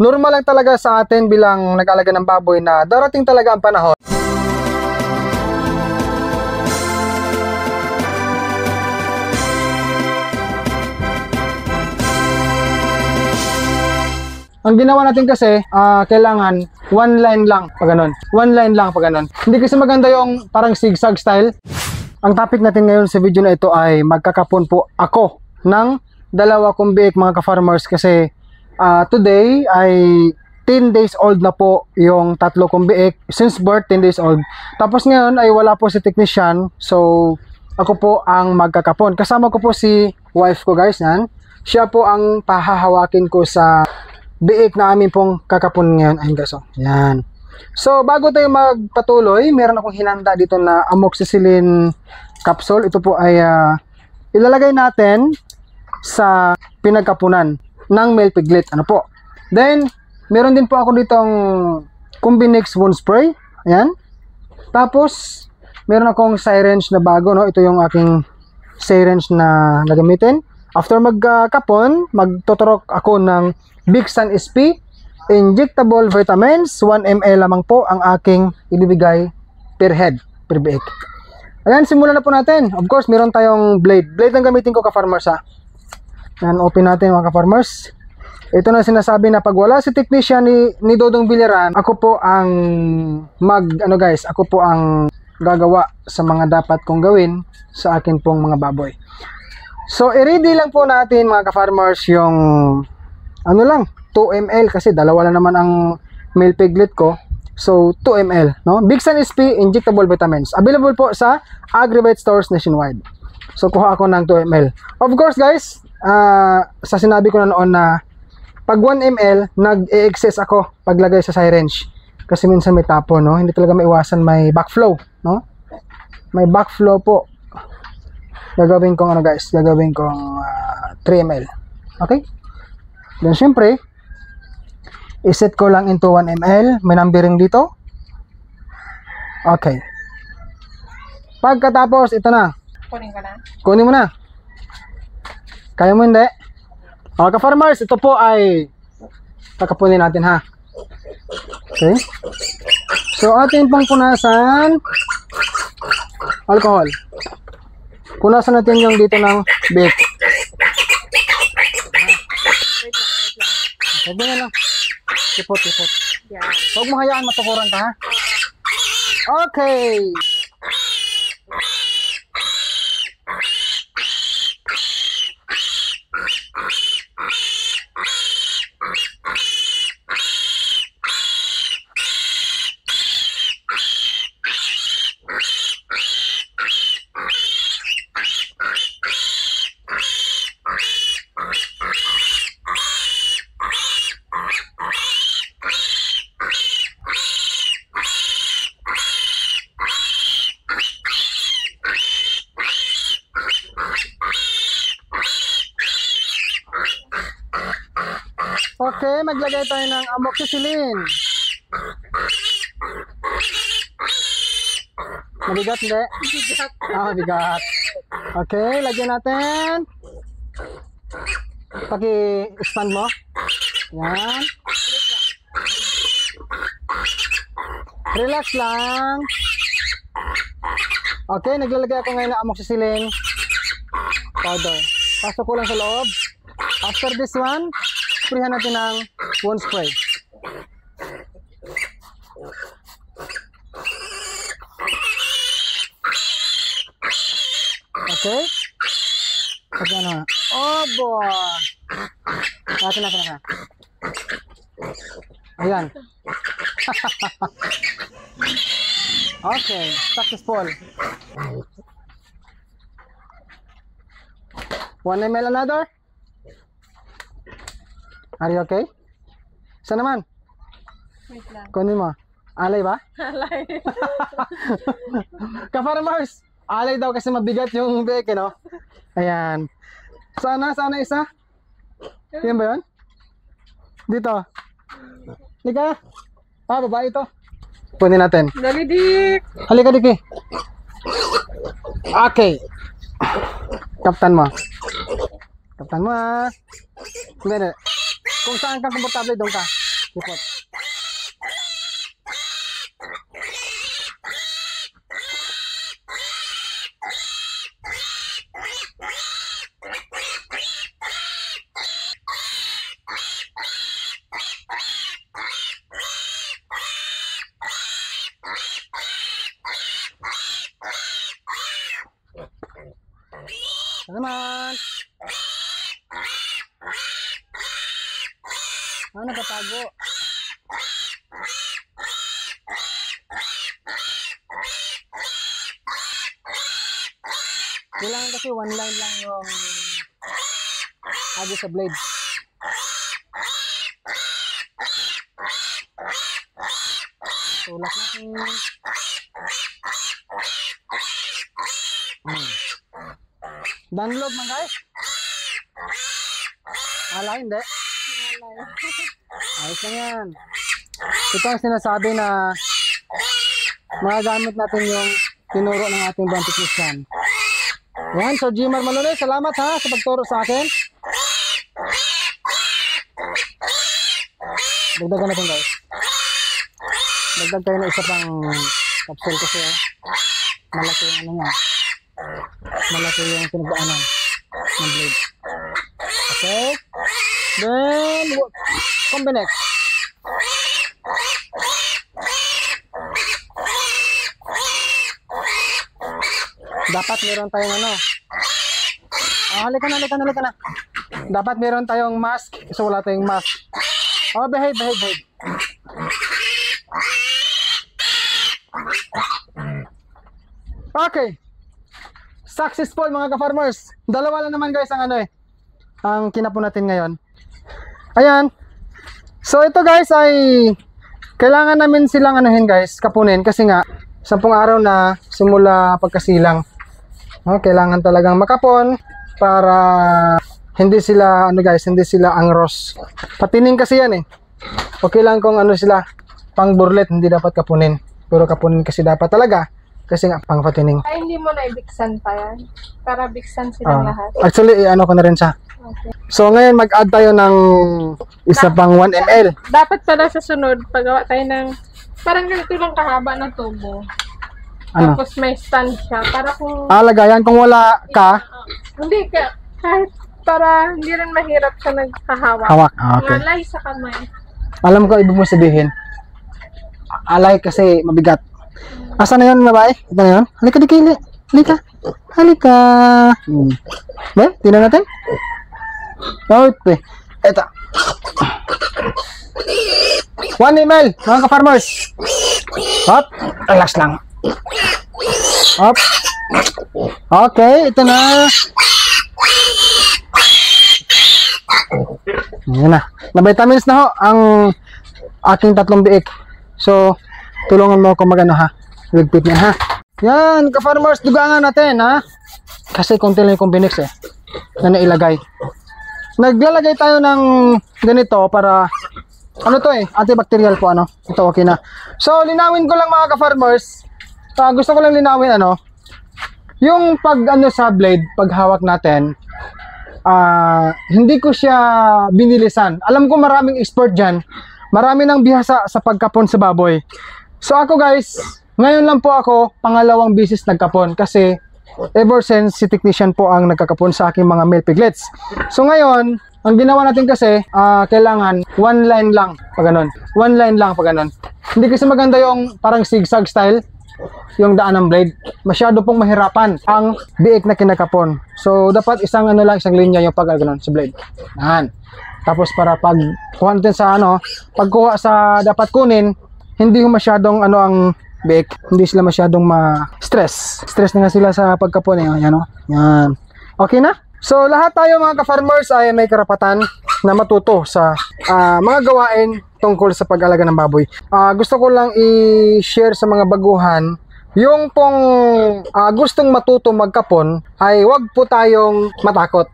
normal lang talaga sa atin bilang nag-alaga ng baboy na darating talaga ang panahon. Ang ginawa natin kasi, kailangan one line lang pag ganun. One line lang pag ganun. Hindi kasi maganda yung parang zigzag style. Ang topic natin ngayon sa video na ito ay magkakapon po ako ng dalawa kong biik mga ka-farmers kasi today ay 10 days old na po yung tatlo kong biik. Since birth, 10 days old. Tapos ngayon ay wala po si technician. So, ako po ang magkakapon. Kasama ko po si wife ko guys. Yan. Siya po ang pahahawakin ko sa biik na amin pong kakapon ngayon. Ayun guys, oh. Yan. So, bago tayo magpatuloy, meron akong hinanda dito na amoxicillin capsule. Ito po ay ilalagay natin sa pinagkapunan ng male piglet. Ano po? Then, meron din po ako ditong Combinix wound spray. Ayan. Tapos, meron akong syringe na bago. No? Ito yung aking syringe na nagamitin. After magkapon, magtuturok ako ng Big Sun SP injectable vitamins. 1 ml lamang po ang aking ibibigay per head, per biik. Ayan, simulan na po natin. Of course, meron tayong blade. Blade ang gamitin ko ka-farmers ha. Ayan, open natin mga ka-farmers. Ito na sinasabi na pag wala si technician ni Dodong Biliran, ako po ang ako po ang gagawa sa mga dapat kong gawin sa akin pong mga baboy. So, i-ready lang po natin mga ka-farmers yung 2 ml kasi dalawa lang naman ang male piglet ko. So, 2 ml. No? Big Sun SP injectable vitamins. Available po sa Agribite stores nationwide. So, kuha ako ng 2 ml. Of course, guys, sa sinabi ko na noon na pag 1 ml, nag-e-excess ako paglagay sa syringe. Kasi minsan may tapo, no? Hindi talaga maiwasan may backflow, no? May backflow po. Gagawin kong guys, gagawin kong 3 ml. Okay? Then syempre, iset ko lang into 1 ml. May numbering dito. Okay. Pagkatapos, ito na. Kunin ka na? Kunin mo na. Kaya mo hindi? Mga ka-farmers, ito po ay kakapunin natin ha. Okay. So, ating pang punasan alcohol. Punasan natin yung dito ng biik. Huwag mo na lang. Tipot. Yeah. Huwag mo hayaan matukuran ka ha. Okay. Okay, maglagay tayo ng amoxicillin. Mabigat, hindi? Bigat. Mabigat. Okay, lagyan natin. Paki-stand mo. Yan. Relax lang. Okay, naglalagay ako ngayon ng amoxicillin powder. Pasok ko lang sa loob. After this one, sprayan natin ng wound spray. Okay? Okay na. Oh boy! Natin. Ayan. Okay, successful. 1 ml another? Are you okay? Isa naman? Wait lang. Kunin mo. Alay ba? Alay. Ka-farmers, alay daw kasi mabigat yung biik, no? Ayan. Sana isa? Yan ba yun? Dito. Lika. Babae ito. Kunin natin. Dali, Dik. Halika, Diki. Okay. Kaptan mo. Hindi. Kung saan ka komportable, doon ka. Ipot. Naman. Nakatago. Kailangan kasi one line lang yung agi sa blade. Tulak natin. Download man guys. Ala, hindi. Ayos lang yan. Ito ang sinasabi na magagamit natin yung tinuro ng ating brand technician. Yan, Sir Jimar Malunay, salamat ha sa pagturo sa akin. Dagdagan natin guys. Dagdag tayo na isa pang capsule kasi malaki yung ano niya. Malaki yung pinagdaanan ng blade. Okay. Then, combine. Dapat meron tayong ano. Halika na. Dapat meron tayong mask. So wala tayong mask. Oh, behave. Okay. Successful mga ka-farmers. Dalawa lang naman guys ang ano ang kinapon natin ngayon. Ayan. So ito guys ay kailangan namin silang anuhin guys, kapunin kasi nga 10 araw na simula pagkasilang. Kailangan talagang makapon para hindi sila hindi sila angros. Patining kasi yan Okay lang kung ano sila pang burlet, hindi dapat kapunin. Pero kapunin kasi dapat talaga. Kasi nga, pang patining. Ay, hindi mo na ibiksan pa yan. Para biksan silang lahat. Actually, ano ko na rin siya. Okay. So, ngayon mag-add tayo ng isa pang 1 ml. Dapat pala sa sunod, paggawa tayo ng parang ganito lang kahaba na tubo. Ano? Tapos may stand siya. Para kung... Lagayan. Kung wala ka, hindi ka. Kahit para hindi rin mahirap siya nagkahawak. hawak. Okay. Malay sa kamay. Alam ko, ibig mo sabihin. Alay kasi mabigat. Asa na yun, babae? Ito na yun? Halika, dikili. Halika. Ba? Tingnan natin. Okay. Ito. 1 ml, mga ka-farmers. Hop. Relax lang. Hop. Okay, ito na. Yan na. Na vitamins na ho ang aking 3 biik. So, tulungan mo ako magano ha. Ligpit niya ha. Yan, ka-farmers, dugangan natin ha. Kasi konti lang yung combinix na nailagay. Naglalagay tayo ng ganito para ano to antibacterial po ano. Ito okay na. So, linawin ko lang mga ka-farmers. Gusto ko lang linawin yung pag sa blade, pag hawak natin, hindi ko siya binilisan. Alam ko maraming expert dyan. Marami nang bihasa sa pagkapon sa baboy. So ako guys, ngayon lang po ako pangalawang bisis nagkapon kasi ever since si technician po ang nagkakapon sa aking mga male piglets. So ngayon, ang ginawa natin kasi, kailangan one line lang pag ganun. One line lang pag ganun. Hindi kasi maganda yung parang zigzag style, yung daan ng blade. Masyado pong mahirapan ang biik na kinakapon. So dapat isang isang linya yung pag ganun sa blade. Yan. Tapos para pag kuha natin sa pagkuha sa dapat kunin, hindi masyadong ang biik, hindi sila masyadong ma-stress. Stress na nga sila sa pagkapon yan. Okay na? So lahat tayo mga ka-farmers ay may karapatan na matuto sa mga gawain tungkol sa pag-alaga ng baboy. Gusto ko lang i-share sa mga baguhan, yung pong gustong matuto magkapon ay wag po tayong matakot.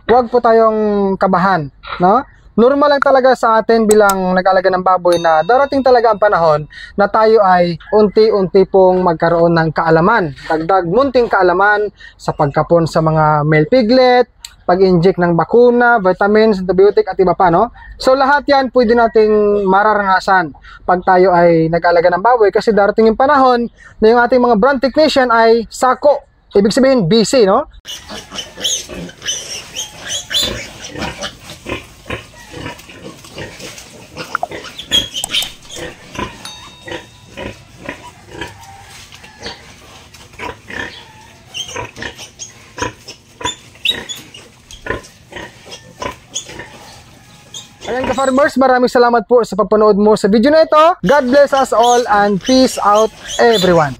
Huwag po tayong kabahan, no? Normal lang talaga sa atin bilang nag-alaga ng baboy na darating talaga ang panahon na tayo ay unti-unti pong magkaroon ng kaalaman. Dagdag munting kaalaman sa pagkapon sa mga male piglet, pag-inject ng bakuna, vitamins, antibiotic at iba pa, no? So lahat yan pwede nating mararanasan pag tayo ay nag-alaga ng baboy kasi darating yung panahon na yung ating mga brand technician ay sako. Ibig sabihin busy, no? Ayan ka-farmers, maraming salamat po sa pagpanood mo sa video na ito. God bless us all and peace out everyone.